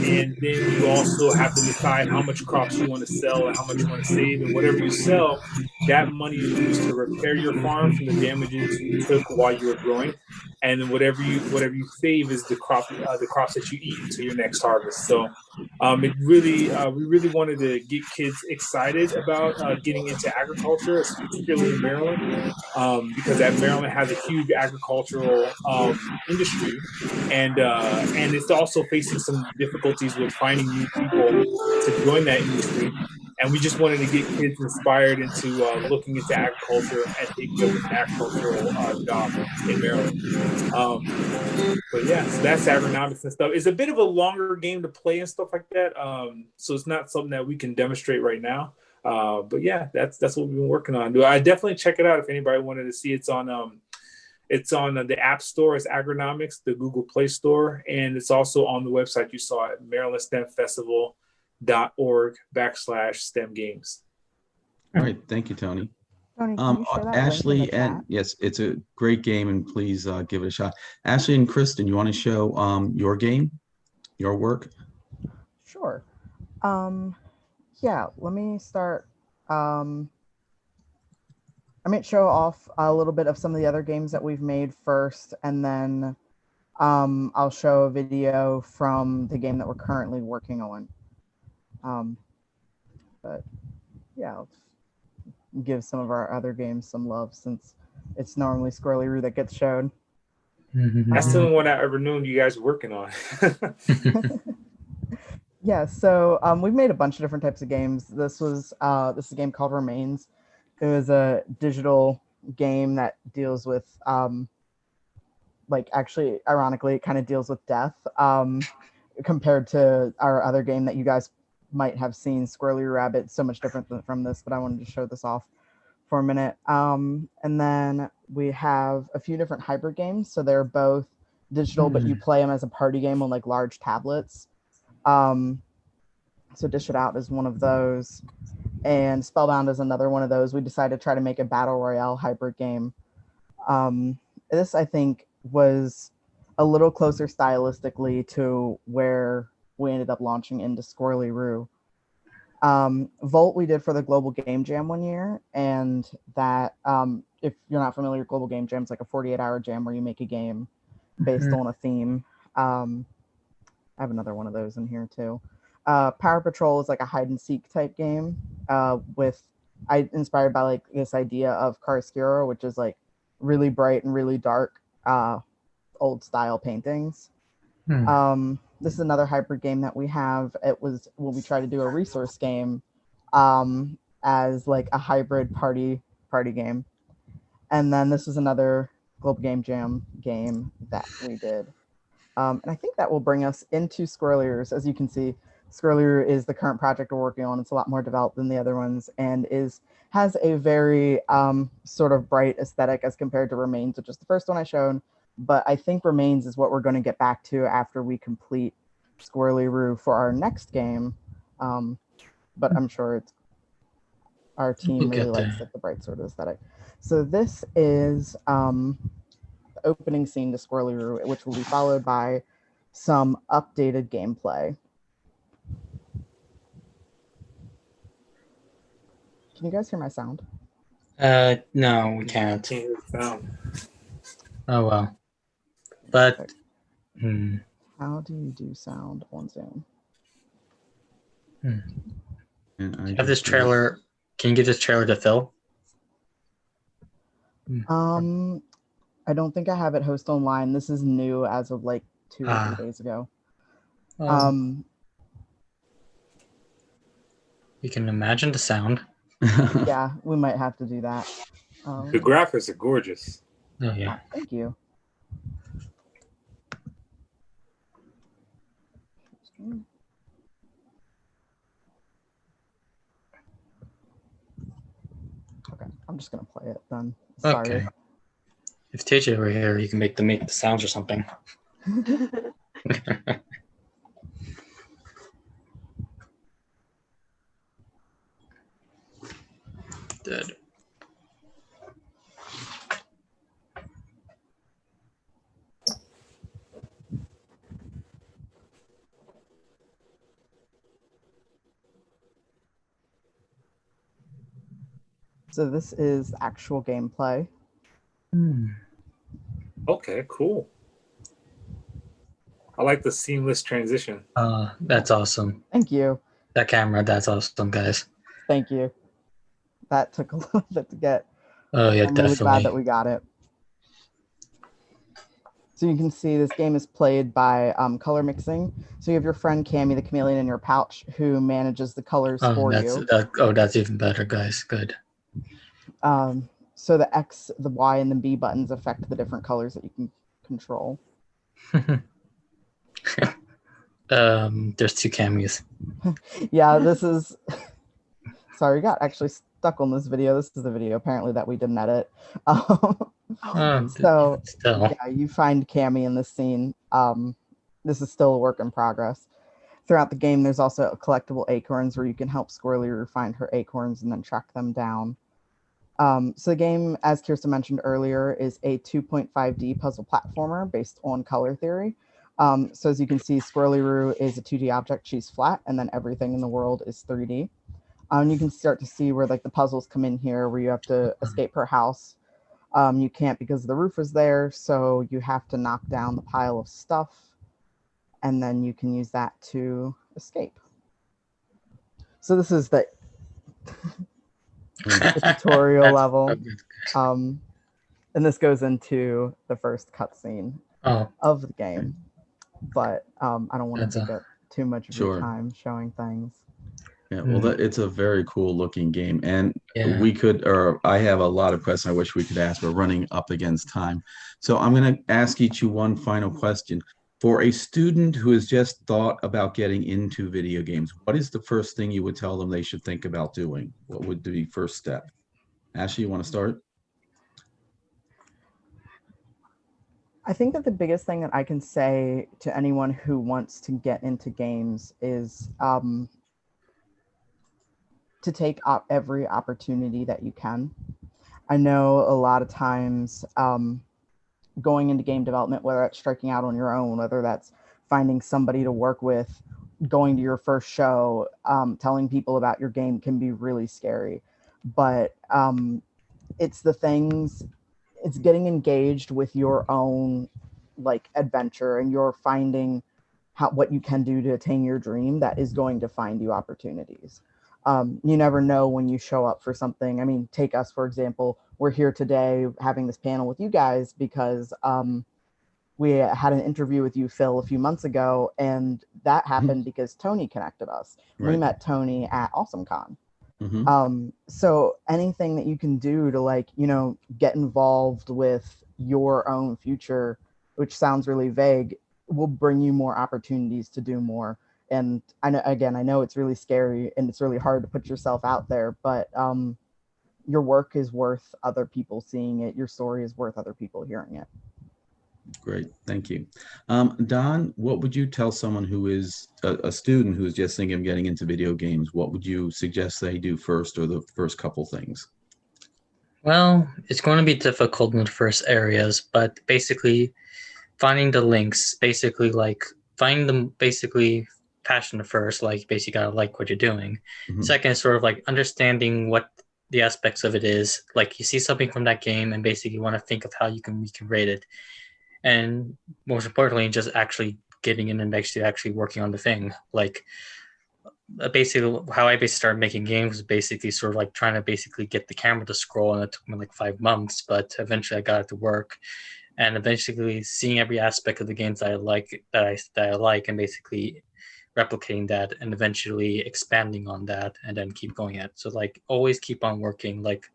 And then you also have to decide how much crops you want to sell and how much you want to save. And whatever you sell, that money is used to repair your farm from the damages you took while you were growing. And then whatever you save is the crops that you eat until your next harvest. So we really wanted to get kids excited about getting into agriculture, particularly in Maryland, because Maryland has a huge agricultural industry, and it's also facing some difficulties with finding new people to join that industry. And we just wanted to get kids inspired into looking into agriculture and taking up an agricultural job in Maryland. But yeah, so that's agronomics and stuff. It's a bit of a longer game to play and stuff like that. So it's not something that we can demonstrate right now. But yeah, that's what we've been working on. I definitely check it out if anybody wanted to see. It's on the App Store. It's Agronomics, the Google Play Store, and it's also on the website you saw at MarylandSTEMFestival.org/STEM games. All right, thank you, Tony. Tony, can you share that Ashley, link in the and chat? yes, it's a great game, and please give it a shot. Ashley and Kristen, you want to show your game, your work? Sure. Yeah, let me start. I might show off a little bit of some of the other games that we've made first, and then I'll show a video from the game that we're currently working on. But yeah, give some of our other games some love, since it's normally Squirrely Roo that gets shown. That's the only one I ever known you guys working on. Yeah, so we've made a bunch of different types of games. This is a game called Remains. It was a digital game that deals with actually, ironically, it kind of deals with death compared to our other game that you guys might have seen, Squirrely Rabbit. So much different from this, but I wanted to show this off for a minute. And then we have a few different hybrid games. So they're both digital, but you play them as a party game on like large tablets. So Dish It Out is one of those, and Spellbound is another one of those. We decided to try to make a battle royale hybrid game. This, I think, was a little closer stylistically to where we ended up launching into Squirrely Roo. Volt we did for the Global Game Jam one year, and that, if you're not familiar with Global Game Jam, it's like a 48-hour jam where you make a game based on a theme. I have another one of those in here too. Power Patrol is like a hide and seek type game inspired by like this idea of chiaroscuro, which is like really bright and really dark old style paintings. This is another hybrid game that we have. It was when we tried to do a resource game as like a hybrid party game. And then this is another Global Game Jam game that we did. And I think that will bring us into Squirrely Roo. As you can see, Squirrely Roo is the current project we're working on. It's a lot more developed than the other ones, and has a very sort of bright aesthetic as compared to Remains, which is the first one I showed. But I think Remains is what we're going to get back to after we complete Squirrely Roo for our next game. But I'm sure our team really likes the bright sort of aesthetic. So this is the opening scene to Squirrely Roo, which will be followed by some updated gameplay. Can you guys hear my sound? No, we can't. Oh well. But how do you do sound on Zoom? Have this trailer. Can you give this trailer to Phil? I don't think I have it host online. This is new as of like 2 or 3 days ago. You can imagine the sound. Yeah, we might have to do that. The graphics are gorgeous. Oh yeah. Thank you. Okay, I'm just gonna play it then. Sorry. Okay. If TJ were here, you can make the sounds or something. Good. So this is actual gameplay. Okay, cool. I like the seamless transition. That's awesome. Thank you. That camera, that's awesome, guys. Thank you. That took a little bit to get. Oh yeah, I'm definitely. really glad that we got it. So you can see this game is played by color mixing. So you have your friend Cammy the chameleon in your pouch who manages the colors for you. That's even better, guys. Good. So the X, the Y, and the B buttons affect the different colors that you can control. There's 2 cameos. Yeah, this is... Sorry, got actually stuck on this video. This is the video apparently that we didn't edit. So yeah, you find Cammy in this scene. This is still a work in progress. Throughout the game, there's also collectible acorns where you can help Squirrely Roo find her acorns and then track them down. So the game, as Kirsten mentioned earlier, is a 2.5D puzzle platformer based on color theory. So as you can see, Squirrely Roo is a 2D object. She's flat, and then everything in the world is 3D. And you can start to see where like the puzzles come in here, where you have to escape her house. You can't because the roof is there, so you have to knock down the pile of stuff, and then you can use that to escape. So this is the... the tutorial That's level. so good. And this goes into the first cutscene Oh, of the game, but I don't want that's to take up too much of your Sure. time showing things. Yeah, well, it's a very cool looking game, and yeah. I have a lot of questions I wish we could ask. We're running up against time, so I'm going to ask each you one final question. For a student who has just thought about getting into video games, what is the first thing you would tell them they should think about doing? What would be first step? Ashley, you want to start? I think that the biggest thing that I can say to anyone who wants to get into games is to take up every opportunity that you can. I know a lot of times going into game development, whether that's striking out on your own, whether that's finding somebody to work with, going to your first show, telling people about your game can be really scary. But it's the things, it's getting engaged with your own like adventure, and you're finding what you can do to attain your dream that is going to find you opportunities. You never know when you show up for something. I mean, take us, for example. We're here today having this panel with you guys because we had an interview with you, Phil, a few months ago, and that happened because Tony connected us. Right. We met Tony at AwesomeCon. Mm-hmm. So anything that you can do to, like, you know, get involved with your own future, which sounds really vague, will bring you more opportunities to do more. And I know it's really scary and it's really hard to put yourself out there, but your work is worth other people seeing it. Your story is worth other people hearing it. Great, thank you. Don, what would you tell someone who is a student who is just thinking of getting into video games? What would you suggest they do first, or the first couple things? Well, it's going to be difficult in the first areas, but basically finding the links, basically like finding them basically passion first, like basically gotta like what you're doing. Mm-hmm. Second is sort of like understanding what the aspects of it is. Like you see something from that game and basically want to think of how you can rate it. And most importantly, just actually getting in and actually working on the thing. Like basically how I basically started making games was basically sort of like trying to basically get the camera to scroll, and it took me like 5 months, but eventually I got it to work. And eventually seeing every aspect of the games that I like and basically replicating that and eventually expanding on that and then keep going at. So like always keep on working. Like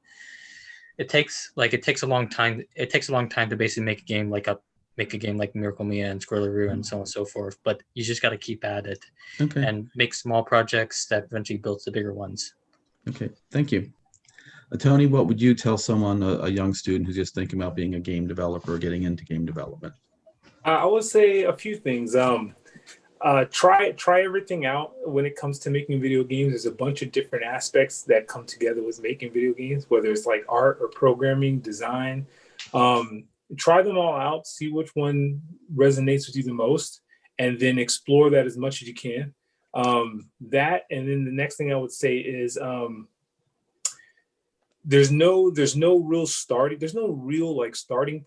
it takes a long time. It takes a long time to basically make a game like Miracle Mia and Squirreloo and so on and so forth. But you just got to keep at it. Okay. And make small projects that eventually builds the bigger ones. Okay, thank you. Tony, what would you tell someone, a young student who's just thinking about being a game developer or getting into game development? I would say a few things. Try everything out when it comes to making video games. There's a bunch of different aspects that come together with making video games, whether it's like art or programming, design. Try them all out, see which one resonates with you the most, and then explore that as much as you can. That, and then the next thing I would say is there's no real starting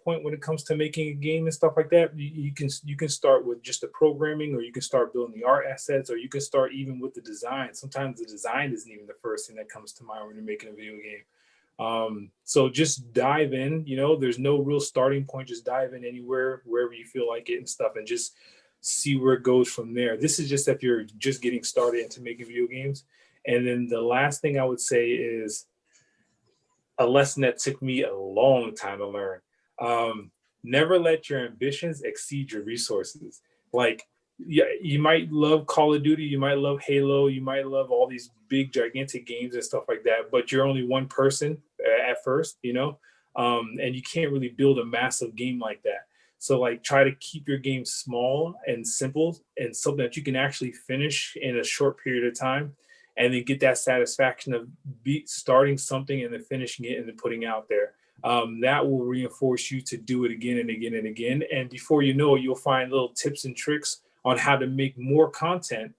point when it comes to making a game and stuff like that. You can start with just the programming, or you can start building the art assets, or you can start even with the design. Sometimes the design isn't even the first thing that comes to mind when you're making a video game. So just dive in. There's no real starting point. Just dive in anywhere, wherever you feel like it and stuff, and just see where it goes from there. This is just if you're just getting started into making video games. And then the last thing I would say is a lesson that took me a long time to learn. Never let your ambitions exceed your resources. Like, yeah, you might love Call of Duty, you might love Halo, you might love all these big, gigantic games and stuff like that, but you're only one person at first, and you can't really build a massive game like that. So like, try to keep your game small and simple and something that you can actually finish in a short period of time, and then get that satisfaction of starting something and then finishing it and then putting it out there. That will reinforce you to do it again and again and again. And before you know it, you'll find little tips and tricks on how to make more content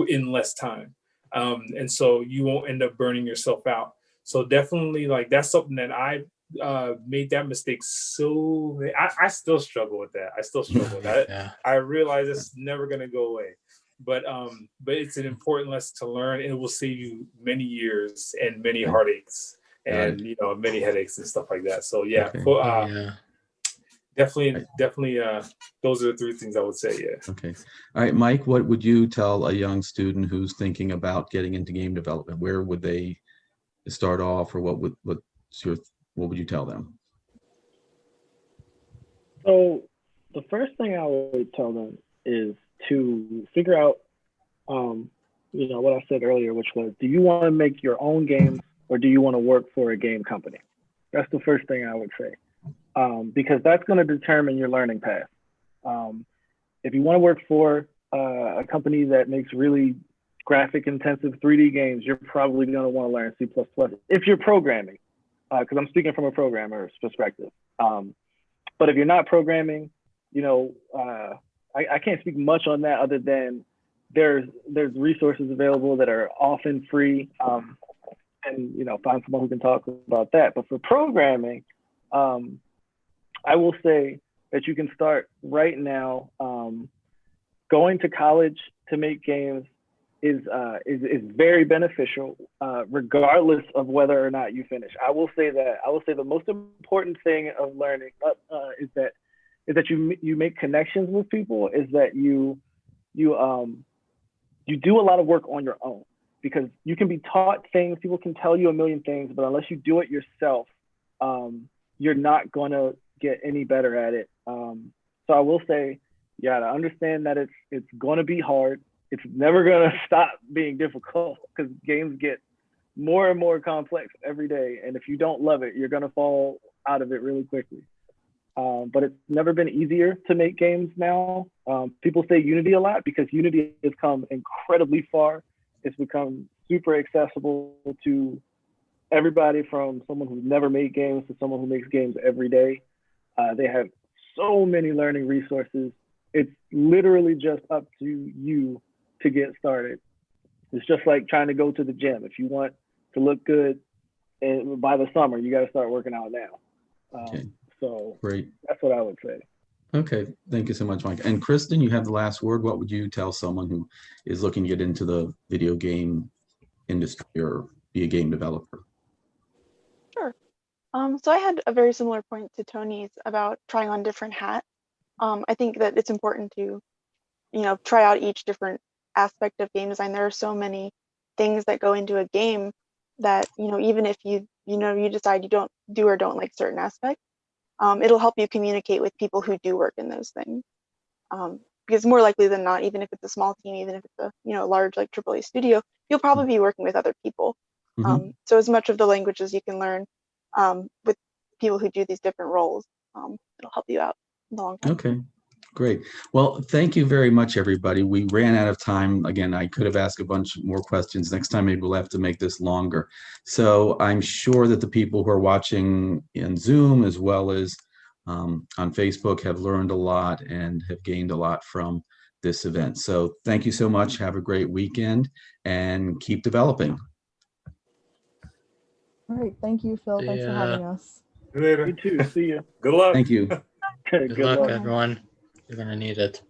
in less time. And so you won't end up burning yourself out. So definitely, like, that's something that I made that mistake. So I still struggle with that. Yeah. I realize it's never going to go away. But it's an important lesson to learn, and it will save you many years and many heartaches. and many headaches and stuff like that. So yeah, Okay. definitely those are the three things I would say. Yeah. Okay. All right, Mike, what would you tell a young student who's thinking about getting into game development? Where would they start off, or what would you tell them? So the first thing I would tell them is to figure out, what I said earlier, which was, do you want to make your own games or do you want to work for a game company? That's the first thing I would say, because that's going to determine your learning path. If you want to work for a company that makes really graphic intensive 3D games, you're probably going to want to learn C++ if you're programming, because I'm speaking from a programmer's perspective. But if you're not programming, I can't speak much on that other than there's resources available that are often free, and find someone who can talk about that. But for programming, I will say that you can start right now. Going to college to make games is very beneficial, regardless of whether or not you finish. I will say the most important thing of learning is that you make connections with people, is that you do a lot of work on your own, because you can be taught things, people can tell you a million things, but unless you do it yourself, you're not going to get any better at it. So I will say, to understand that it's going to be hard. It's never going to stop being difficult, because games get more and more complex every day. And if you don't love it, you're going to fall out of it really quickly. But it's never been easier to make games now. People say Unity a lot because Unity has come incredibly far. It's become super accessible to everybody, from someone who's never made games to someone who makes games every day. They have so many learning resources. It's literally just up to you to get started. It's just like trying to go to the gym. If you want to look good by the summer, you got to start working out now. Okay. So Great. That's what I would say. Okay, thank you so much, Mike. And Kristen, you have the last word. What would you tell someone who is looking to get into the video game industry or be a game developer? Sure. So I had a very similar point to Tony's about trying on different hats. I think that it's important to, try out each different aspect of game design. There are so many things that go into a game that, even if you decide you don't like certain aspects, it'll help you communicate with people who do work in those things. Because more likely than not, even if it's a small team, even if it's a large like AAA studio, you'll probably be working with other people. So as much of the language as you can learn with people who do these different roles, it'll help you out in the long term. Okay, great. Well, thank you very much, everybody. We ran out of time. Again, I could have asked a bunch more questions. Next time, maybe we'll have to make this longer. So I'm sure that the people who are watching in Zoom as well as on Facebook have learned a lot and have gained a lot from this event. So thank you so much. Have a great weekend and keep developing. All right. Thank you, Phil. Thanks for having us. Later. You too. See you. Good luck. Thank you. Good luck, everyone. You're going to need it.